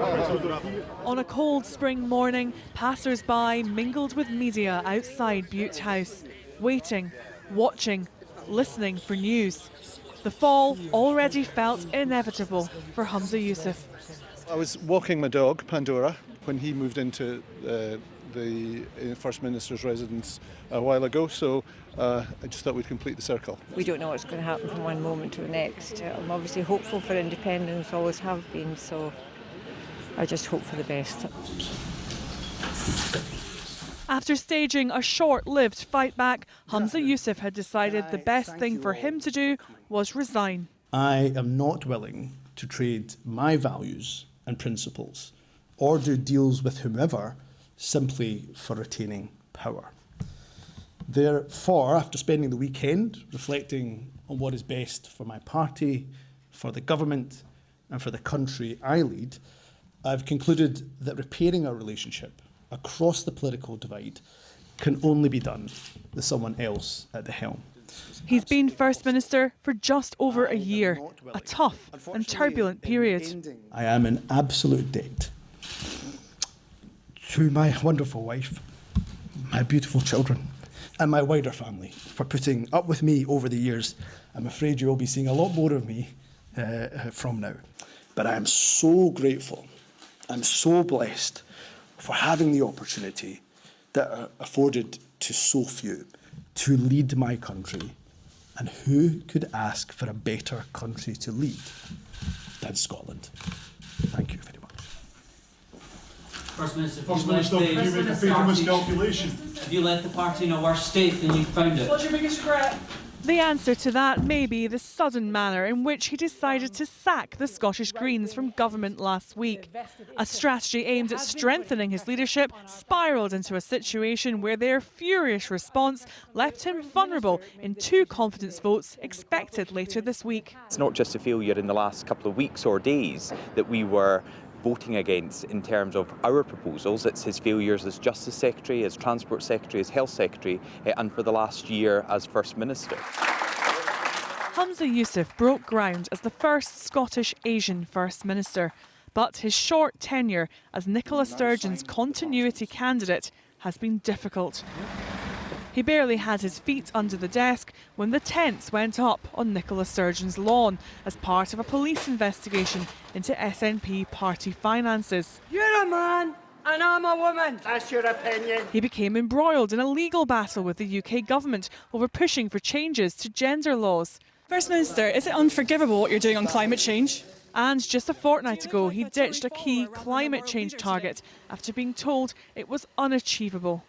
On a cold spring morning, passers-by mingled with media outside Butte House, waiting, watching, listening for news. The fall already felt inevitable for Humza Yousaf. I was walking my dog, Pandora, when he moved into the First Minister's residence a while ago, so I just thought we'd complete the circle. We don't know what's going to happen from one moment to the next. I'm obviously hopeful for independence, always have been, so I just hope for the best. After staging a short-lived fight back, Humza Yousaf had decided the best thing for him to do was resign. I am not willing to trade my values and principles or do deals with whomever simply for retaining power. Therefore, after spending the weekend reflecting on what is best for my party, for the government and for the country I lead, I've concluded that repairing our relationship across the political divide can only be done with someone else at the helm. He's been First Minister for just over a year, a tough and turbulent period. I am in absolute debt to my wonderful wife, my beautiful children, and my wider family for putting up with me over the years. I'm afraid you'll be seeing a lot more of me from now. But I am so grateful, I'm so blessed for having the opportunity that are afforded to so few to lead my country. And who could ask for a better country to lead than Scotland? Thank you very much. First Minister, you made a fatal miscalculation. Have you left the party in a worse state than you found it? What's your biggest regret? The answer to that may be the sudden manner in which he decided to sack the Scottish Greens from government last week. A strategy aimed at strengthening his leadership spiralled into a situation where their furious response left him vulnerable in 2 confidence votes expected later this week. It's not just a failure in the last couple of weeks or days that we were voting against in terms of our proposals. It's his failures as Justice Secretary, as Transport Secretary, as Health Secretary, and for the last year as First Minister. Humza Yousaf broke ground as the first Scottish Asian First Minister, but his short tenure as Nicola Sturgeon's continuity candidate has been difficult. He barely had his feet under the desk when the tents went up on Nicola Sturgeon's lawn as part of a police investigation into SNP party finances. You're a man and I'm a woman. That's your opinion. He became embroiled in a legal battle with the UK government over pushing for changes to gender laws. First Minister, is it unforgivable what you're doing on climate change? And just a fortnight ago, he ditched a key climate change target after being told it was unachievable.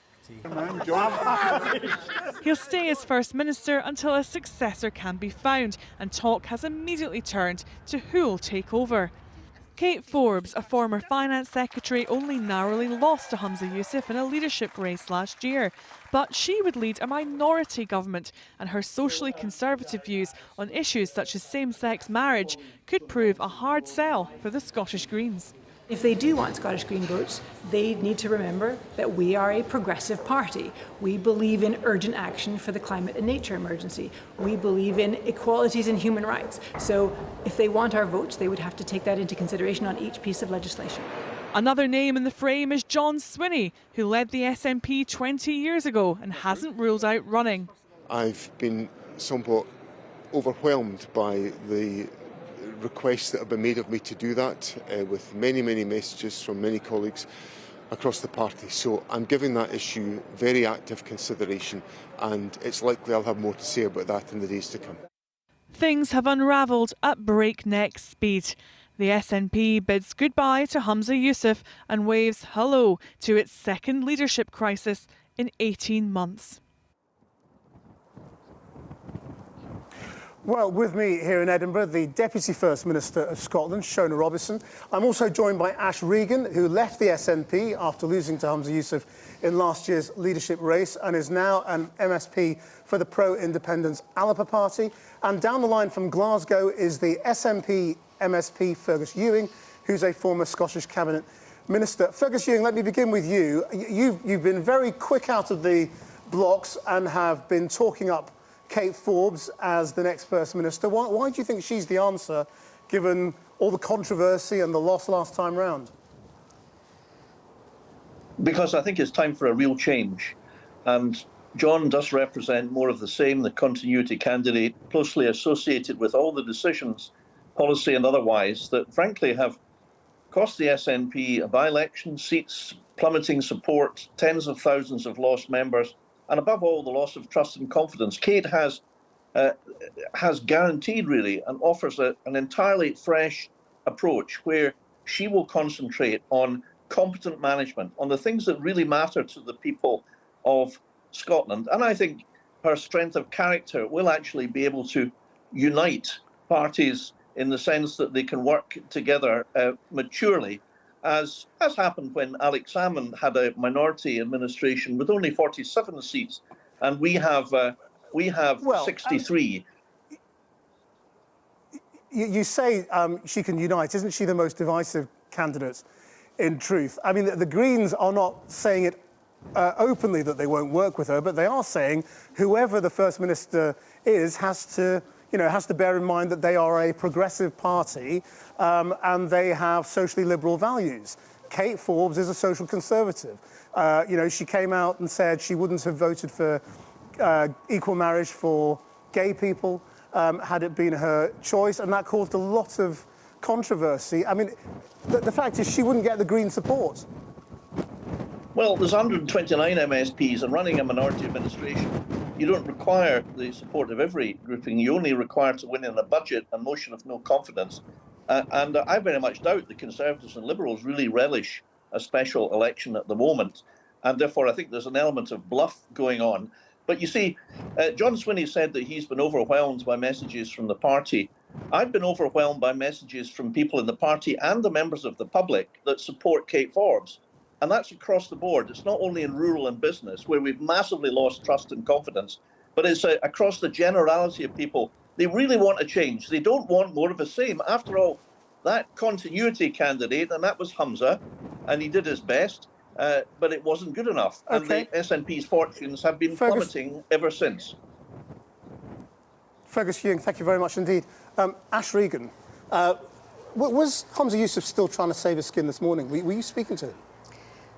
He'll stay as First Minister until a successor can be found, and talk has immediately turned to who'll take over. Kate Forbes, a former Finance Secretary, only narrowly lost to Humza Yousaf in a leadership race last year. But she would lead a minority government, and her socially conservative views on issues such as same-sex marriage could prove a hard sell for the Scottish Greens. If they do want Scottish Green votes, they need to remember that we are a progressive party. We believe in urgent action for the climate and nature emergency. We believe in equalities and human rights. So if they want our votes, they would have to take that into consideration on each piece of legislation. Another name in the frame is John Swinney, who led the SNP 20 years ago and hasn't ruled out running. I've been somewhat overwhelmed by the requests that have been made of me to do that, with many messages from many colleagues across the party. So I'm giving that issue very active consideration, and it's likely I'll have more to say about that in the days to come. Things have unravelled at breakneck speed. The SNP bids goodbye to Humza Yousaf and waves hello to its second leadership crisis in 18 months. Well, with me here in Edinburgh, the Deputy First Minister of Scotland, Shona Robertson. I'm also joined by Ash Regan, who left the SNP after losing to Humza Yousaf in last year's leadership race and is now an MSP for the pro-independence Alliper Party. And down the line from Glasgow is the SNP MSP Fergus Ewing, who's a former Scottish Cabinet Minister. Fergus Ewing, let me begin with you. You've been very quick out of the blocks and have been talking up Kate Forbes as the next First Minister. Why do you think she's the answer, given all the controversy and the loss last time round? Because I think it's time for a real change. And John does represent more of the same, the continuity candidate, closely associated with all the decisions, policy and otherwise, that frankly have cost the SNP a by-election, seats, plummeting support, tens of thousands of lost members, and above all, the loss of trust and confidence. Kate has guaranteed, really, and offers an entirely fresh approach where she will concentrate on competent management, on the things that really matter to the people of Scotland. And I think her strength of character will actually be able to unite parties in the sense that they can work together maturely, as has happened when Alex Salmond had a minority administration with only 47 seats, and we have 63. You say she can unite. Isn't she the most divisive candidate, in truth? I mean, the Greens are not saying it openly that they won't work with her, but they are saying whoever the First Minister is has to bear in mind that they are a progressive party and they have socially liberal values. Kate Forbes is a social conservative. She came out and said she wouldn't have voted for equal marriage for gay people had it been her choice, and that caused a lot of controversy. I mean, the fact is she wouldn't get the Green support. Well, there's 129 MSPs, and running a minority administration, you don't require the support of every grouping. You only require to win in a budget a motion of no confidence. And I very much doubt the Conservatives and Liberals really relish a special election at the moment. And therefore, I think there's an element of bluff going on. But you see, John Swinney said that he's been overwhelmed by messages from the party. I've been overwhelmed by messages from people in the party and the members of the public that support Kate Forbes. And that's across the board. It's not only in rural and business, where we've massively lost trust and confidence, but it's across the generality of people. They really want a change. They don't want more of the same. After all, that continuity candidate, and that was Humza, and he did his best, but it wasn't good enough. Okay. And the SNP's fortunes have been plummeting ever since. Fergus Ewing, thank you very much indeed. Ash Regan, was Humza Yousaf still trying to save his skin this morning? Were you speaking to him?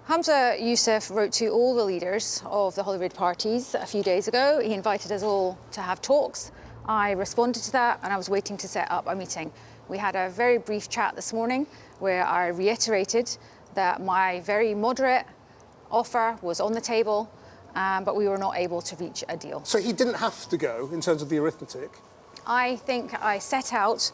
Humza Yousaf wrote to all the leaders of the Holyrood parties a few days ago. He invited us all to have talks. I responded to that, and I was waiting to set up a meeting. We had a very brief chat this morning where I reiterated that my very moderate offer was on the table, but we were not able to reach a deal. So he didn't have to go in terms of the arithmetic? I think I set out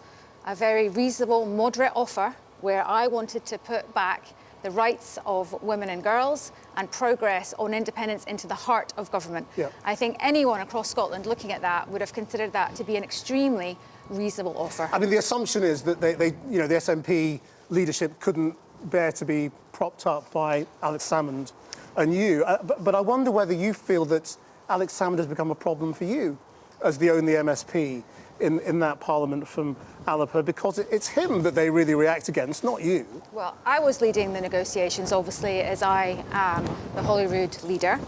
a very reasonable, moderate offer where I wanted to put back the rights of women and girls and progress on independence into the heart of government. Yeah. I think anyone across Scotland looking at that would have considered that to be an extremely reasonable offer. I mean, the assumption is that the SNP leadership couldn't bear to be propped up by Alex Salmond and you. But I wonder whether you feel that Alex Salmond has become a problem for you as the only MSP in that parliament from Alapa, because it's him that they really react against, not you. Well, I was leading the negotiations, obviously, as I am the Holyrood leader.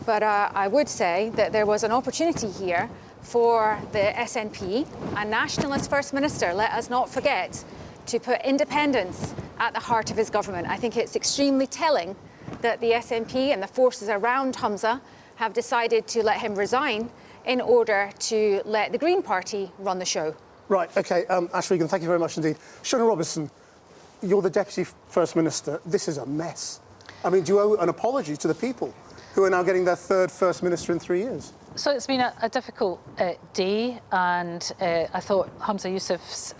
But I would say that there was an opportunity here for the SNP, a nationalist First Minister, let us not forget, to put independence at the heart of his government. I think it's extremely telling that the SNP and the forces around Humza have decided to let him resign in order to let the Green Party run the show. Right, OK. Ash Regan, thank you very much indeed. Shona Robertson, you're the Deputy First Minister. This is a mess. I mean, do you owe an apology to the people who are now getting their third First Minister in 3 years? So it's been a difficult day, and I thought Humza Yousaf's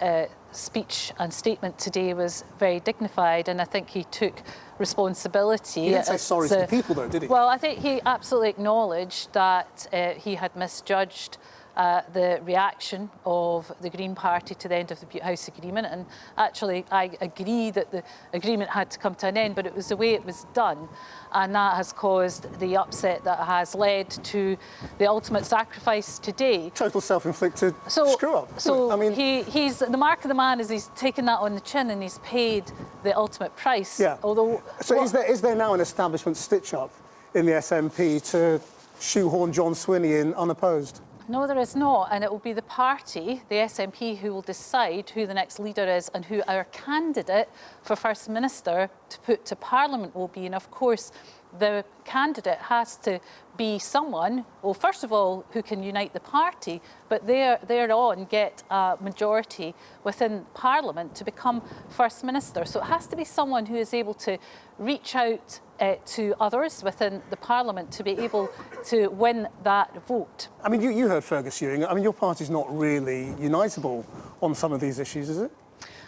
speech and statement today was very dignified, and I think he took responsibility. He didn't say sorry to the people, though, did he? Well, I think he absolutely acknowledged that he had misjudged the reaction of the Green Party to the end of the Butte House Agreement, and actually I agree that the agreement had to come to an end, but it was the way it was done, and that has caused the upset that has led to the ultimate sacrifice today. Total self-inflicted screw-up. So I mean, he's the mark of the man is he's taken that on the chin and he's paid the ultimate price. Yeah. Although, so is there now an establishment stitch-up in the SNP to shoehorn John Swinney in unopposed? No, there is not, and it will be the party, the SNP, who will decide who the next leader is and who our candidate for First Minister to put to Parliament will be. And of course, the candidate has to be someone, well, first of all, who can unite the party, but thereon get a majority within Parliament to become First Minister. So it has to be someone who is able to reach out to others within the Parliament to be able to win that vote. I mean, you heard Fergus Ewing. I mean, your party's not really unitable on some of these issues, is it?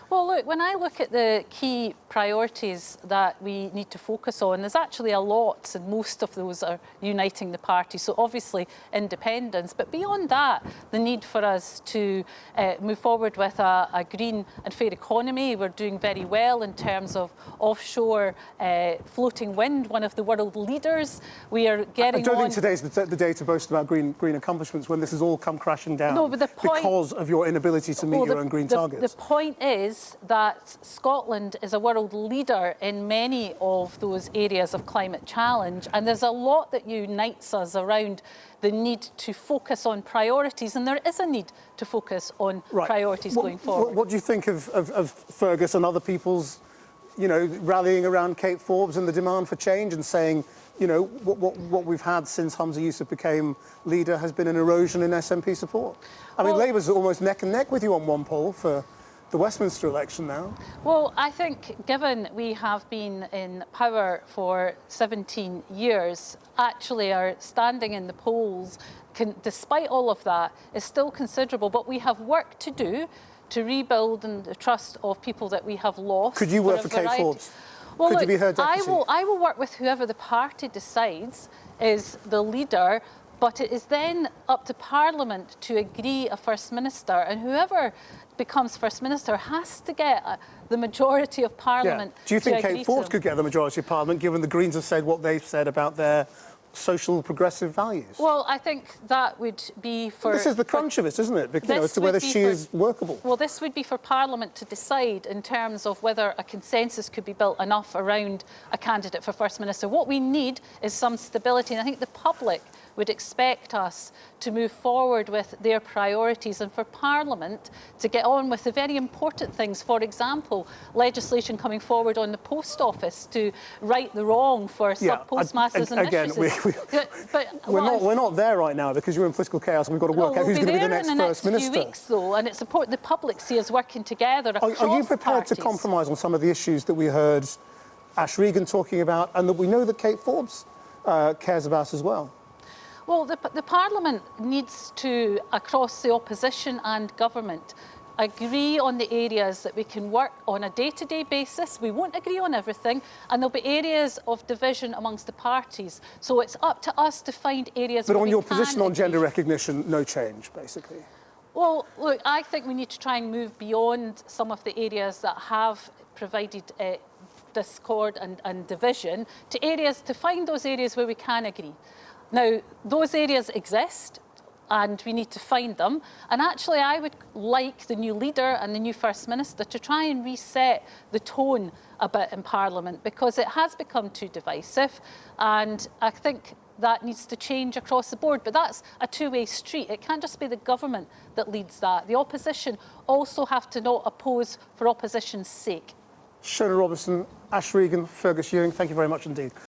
Well, look, when I look at the key priorities that we need to focus on, there's actually a lot, and most of those are uniting the party. So obviously independence, but beyond that, the need for us to move forward with a green and fair economy. We're doing very well in terms of offshore floating wind, one of the world leaders. We are getting I don't think today's the day to boast about green accomplishments when this has all come crashing down. No, but the point, because of your inability to meet your own green targets. The point is that Scotland is a world leader in many of those areas of climate challenge, and there's a lot that unites us around the need to focus on priorities, and there is a need to focus on priorities going forward. What do you think of Fergus and other people's, rallying around Kate Forbes and the demand for change and saying, what we've had since Humza Yousaf became leader has been an erosion in SNP support? I mean, Labour's almost neck and neck with you on one poll for the Westminster election now. Well, I think given we have been in power for 17 years, actually our standing in the polls, despite all of that, is still considerable. But we have work to do to rebuild the trust of people that we have lost. Could you work for Kate Forbes? Well, Could you be her deputy? I will work with whoever the party decides is the leader, but it is then up to Parliament to agree a First Minister, and whoever becomes First Minister has to get the majority of Parliament. Do you think Kate Forbes could get the majority of Parliament, given the Greens have said what they've said about their social progressive values? Well, I think that would be for... This is the crunch of it, isn't it? Because, as to whether she is workable. Well, this would be for Parliament to decide in terms of whether a consensus could be built enough around a candidate for First Minister. What we need is some stability, and I think the public would expect us to move forward with their priorities and for Parliament to get on with the very important things. For example, legislation coming forward on the post office to right the wrong for sub-postmasters and mistresses. We're not there right now because you're in political chaos and we've got to work out who's going to be the next First Minister. Few weeks, though, and it's important the public see us working together across Are you prepared to compromise on some of the issues that we heard Ash Regan talking about and that we know that Kate Forbes cares about as well? Well, the Parliament needs to, across the opposition and government, agree on the areas that we can work on a day-to-day basis. We won't agree on everything, and there'll be areas of division amongst the parties. So it's up to us to find areas where we can agree. But on your position on gender recognition, no change, basically? Well, look, I think we need to try and move beyond some of the areas that have provided discord and division to areas, to find those areas where we can agree. Now, those areas exist and we need to find them. And actually, I would like the new leader and the new First Minister to try and reset the tone a bit in Parliament because it has become too divisive. And I think that needs to change across the board. But that's a two-way street. It can't just be the government that leads that. The opposition also have to not oppose for opposition's sake. Shona Robertson, Ash Regan, Fergus Ewing, thank you very much indeed.